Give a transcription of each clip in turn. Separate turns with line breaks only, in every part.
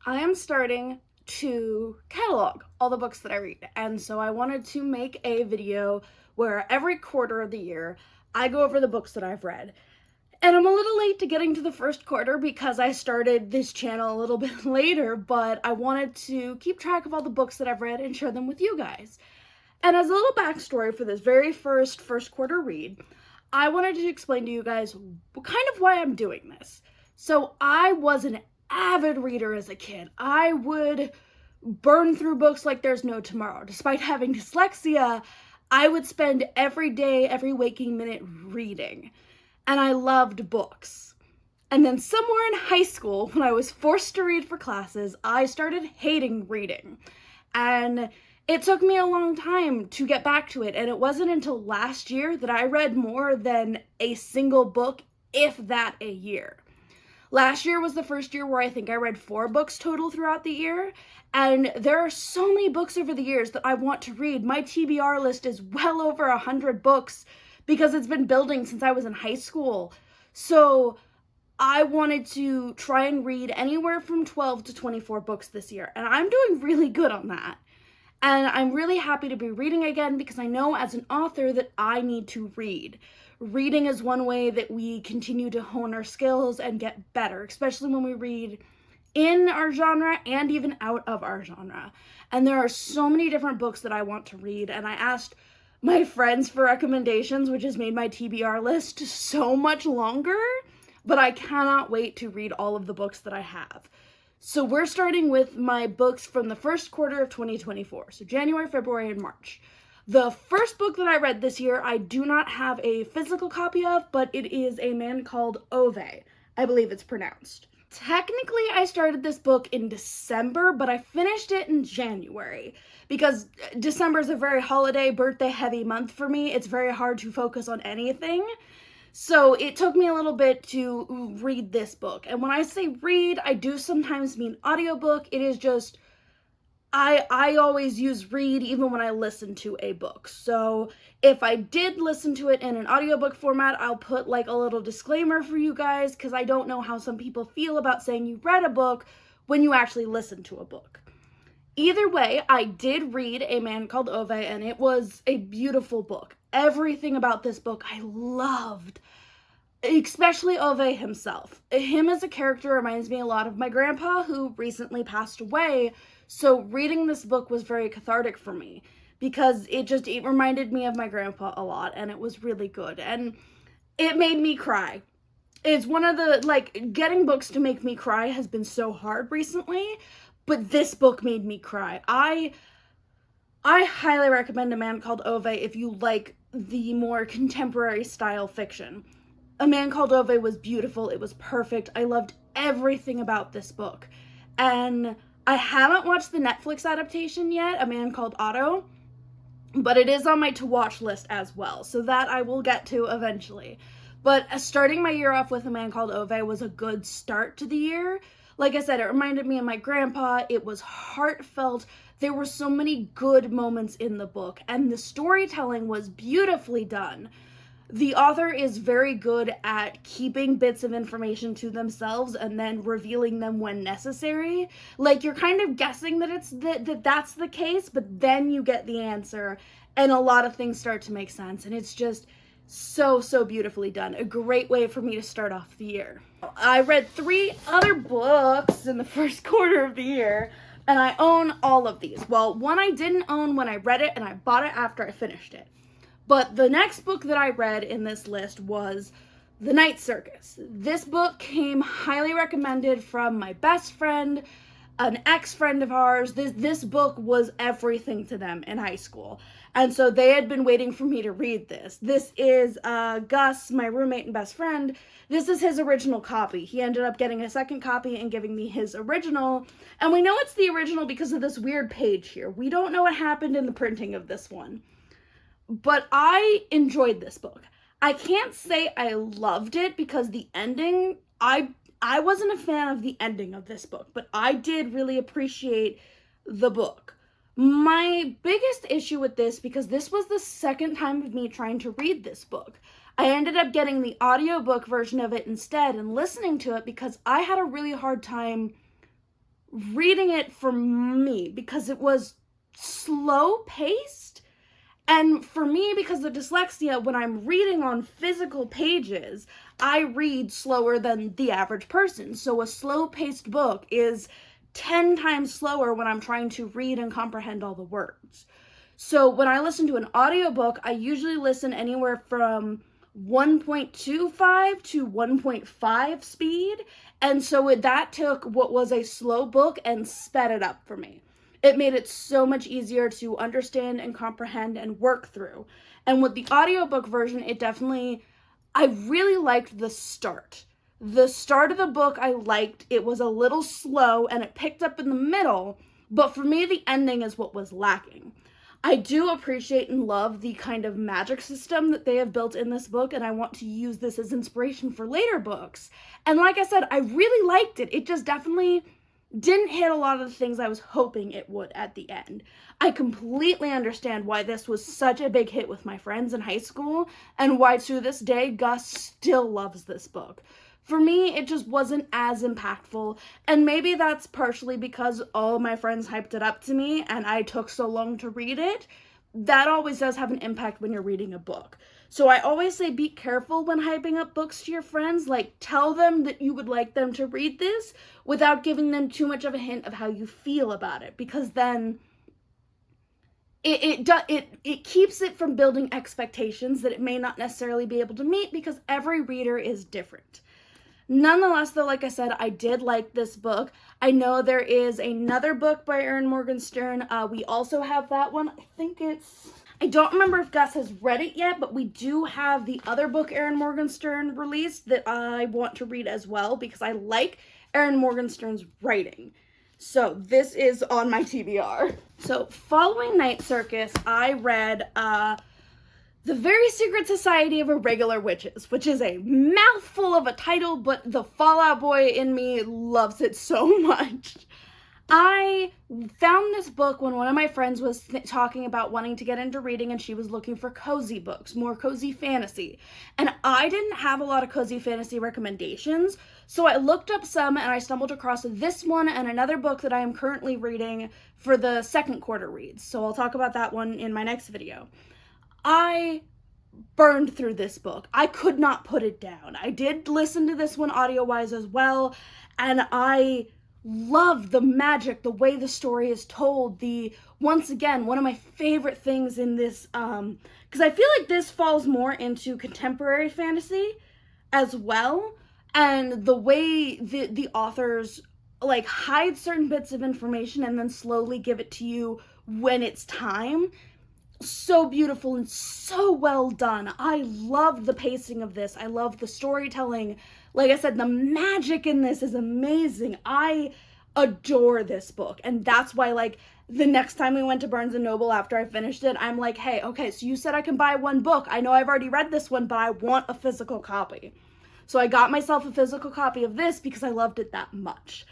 I am starting to catalog all the books that I read, and so I wanted to make a video where every quarter of the year I go over the books that I've read. And I'm a little late to getting to the first quarter because I started this channel a little bit later, but I wanted to keep track of all the books that I've read and share them with you guys. And as a little backstory for this very first quarter read, I wanted to explain to you guys kind of why I'm doing this. So I was an avid reader as a kid. I would burn through books like there's no tomorrow. Despite having dyslexia, I would spend every day, every waking minute reading. And I loved books. And then somewhere in high school, when I was forced to read for classes, I started hating reading. And it took me a long time to get back to it, and it wasn't until last year that I read more than a single book, if that a year. Last year was the first year where I think I read 4 books total throughout the year, and there are so many books over the years that I want to read. My TBR list is well over 100 books because it's been building since I was in high school. So I wanted to try and read anywhere from 12 to 24 books this year, and I'm doing really good on that. And I'm really happy to be reading again because I know as an author that I need to read. Reading is one way that we continue to hone our skills and get better, especially when we read in our genre and even out of our genre. And there are so many different books that I want to read, and I asked my friends for recommendations, which has made my TBR list so much longer, but I cannot wait to read all of the books that I have. So we're starting with my books from the first quarter of 2024, so January, February, and March. The first book that I read this year, I do not have a physical copy of, but it is a man called 𝘊𝘬𝘮𝘢, I believe it's pronounced. Technically, I started this book in December, but I finished it in January because December is a very holiday, birthday-heavy month for me. It's very hard to focus on anything. So it took me a little bit to read this book. And when I say read, I do sometimes mean audiobook. It is just, I always use read even when I listen to a book. So if I did listen to it in an audiobook format, I'll put like a little disclaimer for you guys because I don't know how some people feel about saying you read a book when you actually listen to a book. Either way, I did read A Man Called 𝘊𝘬𝘮𝘢, and it was a beautiful book. Everything about this book I loved, especially 𝘊𝘬𝘮 himself. Him as a character reminds me a lot of my grandpa, who recently passed away, so reading this book was very cathartic for me because it reminded me of my grandpa a lot, and it was really good, and it made me cry. It's one of the, getting books to make me cry has been so hard recently, but this book made me cry. I highly recommend A Man Called 𝘊𝘬𝘮𝘢 if you like the more contemporary style fiction. A Man Called 𝘊𝘬𝘮𝘢 was beautiful. It was perfect. I loved everything about this book. And I haven't watched the Netflix adaptation yet, A Man Called 𝘊𝘆, but it is on my to-watch list as well, so that I will get to eventually. But starting my year off with A Man Called 𝘊𝘬𝘮𝘢 was a good start to the year. Like I said, it reminded me of my grandpa. It was heartfelt. There were so many good moments in the book, and the storytelling was beautifully done. The author is very good at keeping bits of information to themselves and then revealing them when necessary. Like, you're kind of guessing that that's the case, but then you get the answer, and a lot of things start to make sense, and it's just so beautifully done. A great way for me to start off the year. I read 3 other books in the first quarter of the year, and I own all of these. Well, one I didn't own when I read it, and I bought it after I finished it. But the next book that I read in this list was The Night Circus. This book came highly recommended from my best friend, an ex-friend of ours. This book was everything to them in high school. And so they had been waiting for me to read this. This is Gus, my roommate and best friend. This is his original copy. He ended up getting a second copy and giving me his original. And we know it's the original because of this weird page here. We don't know what happened in the printing of this one. But I enjoyed this book. I can't say I loved it because the ending, I wasn't a fan of the ending of this book, but I did really appreciate the book. My biggest issue with this, because this was the second time of me trying to read this book, I ended up getting the audiobook version of it instead and listening to it because I had a really hard time reading it for me because it was slow paced. And for me, because of dyslexia, when I'm reading on physical pages, I read slower than the average person. So a slow-paced book is 10 times slower when I'm trying to read and comprehend all the words. So when I listen to an audiobook, I usually listen anywhere from 1.25 to 1.5 speed. And so that took what was a slow book and sped it up for me. It made it so much easier to understand and comprehend and work through. And with the audiobook version, I really liked the start. The start of the book I liked. It was a little slow and it picked up in the middle, but for me, the ending is what was lacking. I do appreciate and love the kind of magic system that they have built in this book, and I want to use this as inspiration for later books. And like I said, I really liked it. It just definitely didn't hit a lot of the things I was hoping it would at the end. I completely understand why this was such a big hit with my friends in high school, and why to this day Gus still loves this book. For me, it just wasn't as impactful, and maybe that's partially because all my friends hyped it up to me and I took so long to read it. That always does have an impact when you're reading a book. So I always say be careful when hyping up books to your friends. Like, tell them that you would like them to read this without giving them too much of a hint of how you feel about it, because then it keeps it from building expectations that it may not necessarily be able to meet, because every reader is different. Nonetheless, though, like I said, I did like this book. I know there is another book by 𝘊𝘥𝘪𝘵𝘪𝘯𝘨. We also have that one. I don't remember if Gus has read it yet, but we do have the other book 𝘊𝘥𝘪𝘮 released that I want to read as well, because I like 𝘊𝘥𝘪𝘮's writing. So this is on my TBR. So following Night Circus, I read The Very Secret Society of Irregular Witches, which is a mouthful of a title, but the Fall Out Boy in me loves it so much. I found this book when one of my friends was talking about wanting to get into reading, and she was looking for cozy books, more cozy fantasy. And I didn't have a lot of cozy fantasy recommendations, so I looked up some and I stumbled across this one and another book that I am currently reading for the second quarter reads. So I'll talk about that one in my next video. I burned through this book. I could not put it down. I did listen to this one audio-wise as well, and I love the magic, the way the story is told. Once again, one of my favorite things in this, because I feel like this falls more into contemporary fantasy as well, and the way the authors like hide certain bits of information and then slowly give it to you when it's time. So beautiful and so well done. I love the pacing of this. I love the storytelling. Like I said, the magic in this is amazing. I adore this book, and that's why, like, the next time we went to Barnes & Noble after I finished it, I'm like, hey, okay, so you said I can buy one book. I know I've already read this one, but I want a physical copy. So I got myself a physical copy of this because I loved it that much.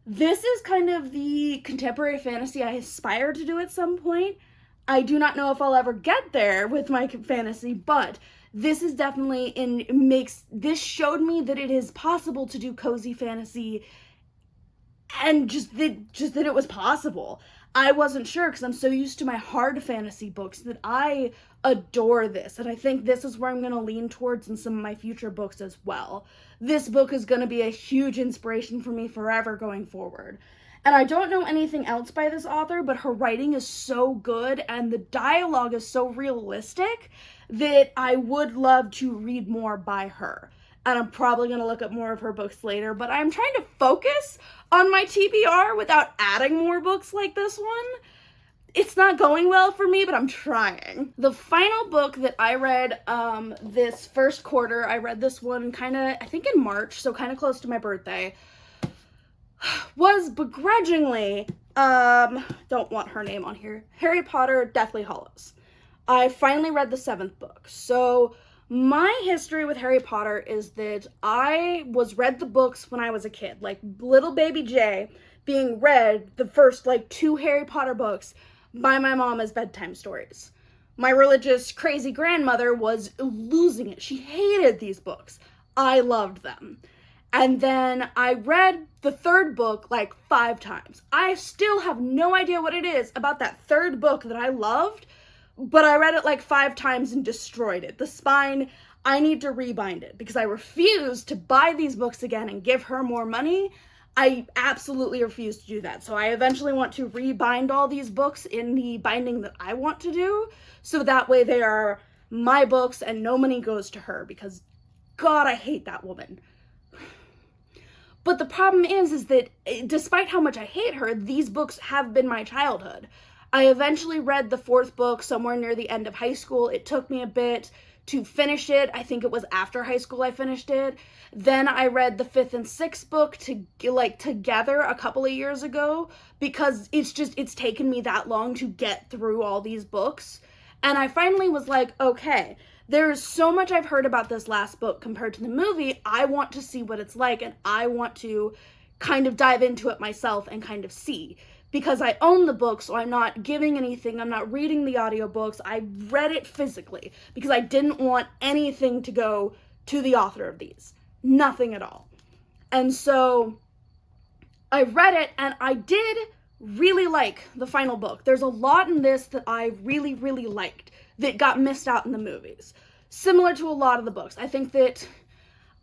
This is kind of the contemporary fantasy I aspire to do at some point. I do not know if I'll ever get there with my fantasy, but this is definitely this showed me that it is possible to do cozy fantasy, and just that it was possible. I wasn't sure because I'm so used to my hard fantasy books that I adore this, and I think this is where I'm going to lean towards in some of my future books as well. This book is going to be a huge inspiration for me forever going forward. And I don't know anything else by this author, but her writing is so good and the dialogue is so realistic that I would love to read more by her. And I'm probably going to look up more of her books later, but I'm trying to focus on my TBR without adding more books like this one. It's not going well for me, but I'm trying. The final book that I read this first quarter, I read this one I think in March, so kind of close to my birthday, was begrudgingly, don't want her name on here, Harry Potter Deathly Hallows. I finally read the 7th book. So my history with Harry Potter is that I read the books when I was a kid, like little baby Jay being read the first 2 Harry Potter books by my mom as bedtime stories. My religious crazy grandmother was losing it. She hated these books. I loved them. And then I read the third book like 5 times. I still have no idea what it is about that third book that I loved, but I read it like 5 times and destroyed it. The spine, I need to rebind it because I refuse to buy these books again and give her more money. I absolutely refuse to do that. So I eventually want to rebind all these books in the binding that I want to do, so that way they are my books and no money goes to her, because God, I hate that woman. But the problem is that despite how much I hate her, these books have been my childhood. I eventually read the 4th book somewhere near the end of high school. It took me a bit to finish it. I think it was after high school I finished it. Then I read the 5th and 6th book together a couple of years ago, because it's taken me that long to get through all these books. And I finally was like, okay, there's so much I've heard about this last book compared to the movie. I want to see what it's like, and I want to kind of dive into it myself and kind of see. Because I own the book, so I'm not giving anything, I'm not reading the audiobooks, I read it physically, because I didn't want anything to go to the author of these. Nothing at all. And so I read it, and I did really like the final book. There's a lot in this that I really, really liked that got missed out in the movies. Similar to a lot of the books.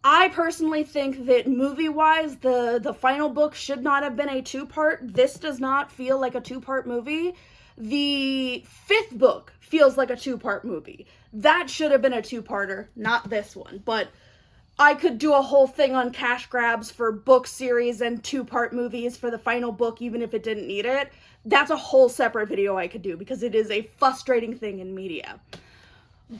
I personally think that movie-wise, the final book should not have been a 2-part. This does not feel like a 2-part movie. The 5th book feels like a 2-part movie. That should have been a 2-parter, not this one. But I could do a whole thing on cash grabs for book series and 2-part movies for the final book, even if it didn't need it. That's a whole separate video I could do, because it is a frustrating thing in media.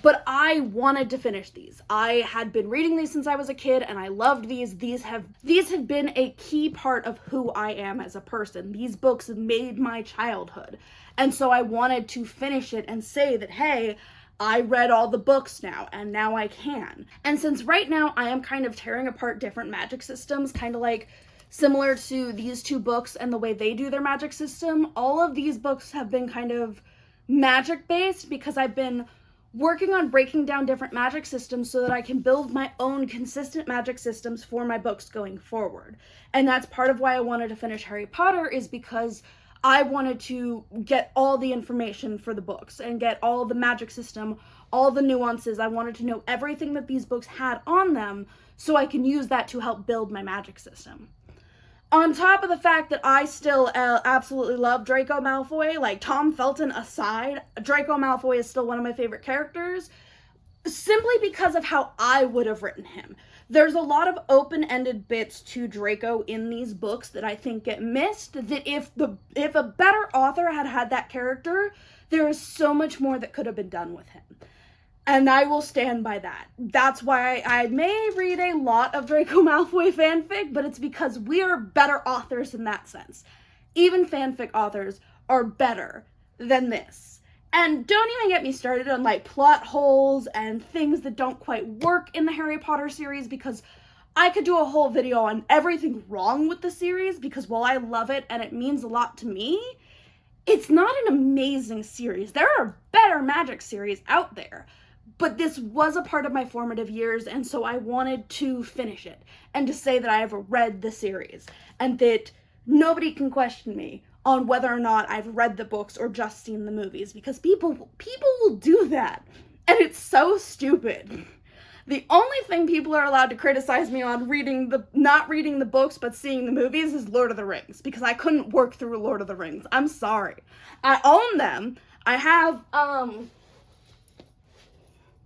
But I wanted to finish these. I had been reading these since I was a kid, and I loved these. These have been a key part of who I am as a person. These books made my childhood. And so I wanted to finish it and say that, hey, I read all the books now, and now I can. And since right now I am kind of tearing apart different magic systems, kind of like similar to these 2 books and the way they do their magic system, all of these books have been kind of magic-based, because I've been working on breaking down different magic systems so that I can build my own consistent magic systems for my books going forward. And that's part of why I wanted to finish Harry Potter, is because I wanted to get all the information for the books and get all the magic system, all the nuances. I wanted to know everything that these books had on them so I can use that to help build my magic system. On top of the fact that I still absolutely love Draco Malfoy, like Tom Felton aside, Draco Malfoy is still one of my favorite characters, simply because of how I would have written him. There's a lot of open-ended bits to Draco in these books that I think get missed, that if a better author had had that character, there is so much more that could have been done with him. And I will stand by that. That's why I may read a lot of Draco Malfoy fanfic, but it's because we are better authors in that sense. Even fanfic authors are better than this. And don't even get me started on like plot holes and things that don't quite work in the Harry Potter series, because I could do a whole video on everything wrong with the series, because while I love it and it means a lot to me, it's not an amazing series. There are better magic series out there. But this was a part of my formative years, and so I wanted to finish it and to say that I have read the series and that nobody can question me on whether or not I've read the books or just seen the movies, because people will do that, and it's so stupid. The only thing people are allowed to criticize me on not reading the books but seeing the movies is Lord of the Rings, because I couldn't work through Lord of the Rings. I'm sorry. I own them. I have,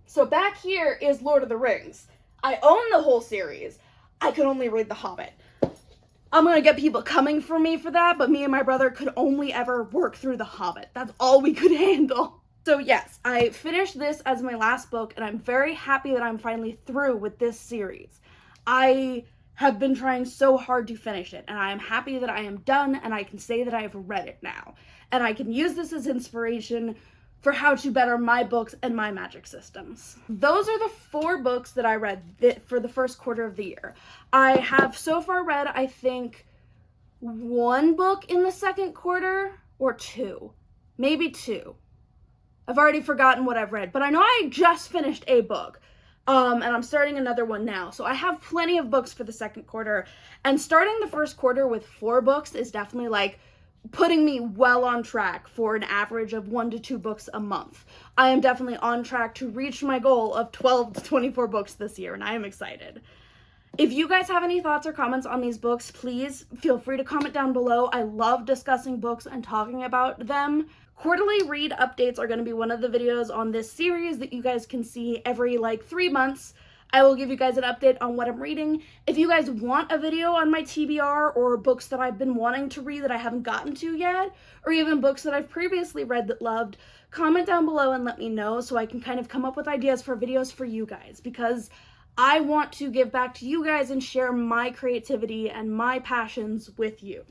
so back here is Lord of the Rings. I own the whole series. I could only read The Hobbit. I'm gonna get people coming for me for that, but me and my brother could only ever work through The Hobbit. That's all we could handle. So yes, I finished this as my last book, and I'm very happy that I'm finally through with this series. I have been trying so hard to finish it, and I am happy that I am done, and I can say that I have read it now. And I can use this as inspiration for how to better my books and my magic systems. Those are the 4 books that I read for the first quarter of the year. I have so far read, I think, 1 book in the second quarter, or 2. Maybe 2. I've already forgotten what I've read, but I know I just finished a book. and I'm starting another one now. So I have plenty of books for the second quarter, and starting the first quarter with 4 books is definitely like putting me well on track for an average of 1 to 2 books a month. I am definitely on track to reach my goal of 12 to 24 books this year, and I am excited. If you guys have any thoughts or comments on these books, please feel free to comment down below. I love discussing books and talking about them. Quarterly read updates are going to be one of the videos on this series that you guys can see every like 3 months. I will give you guys an update on what I'm reading. If you guys want a video on my TBR or books that I've been wanting to read that I haven't gotten to yet, or even books that I've previously read that loved, comment down below and let me know so I can kind of come up with ideas for videos for you guys, because I want to give back to you guys and share my creativity and my passions with you.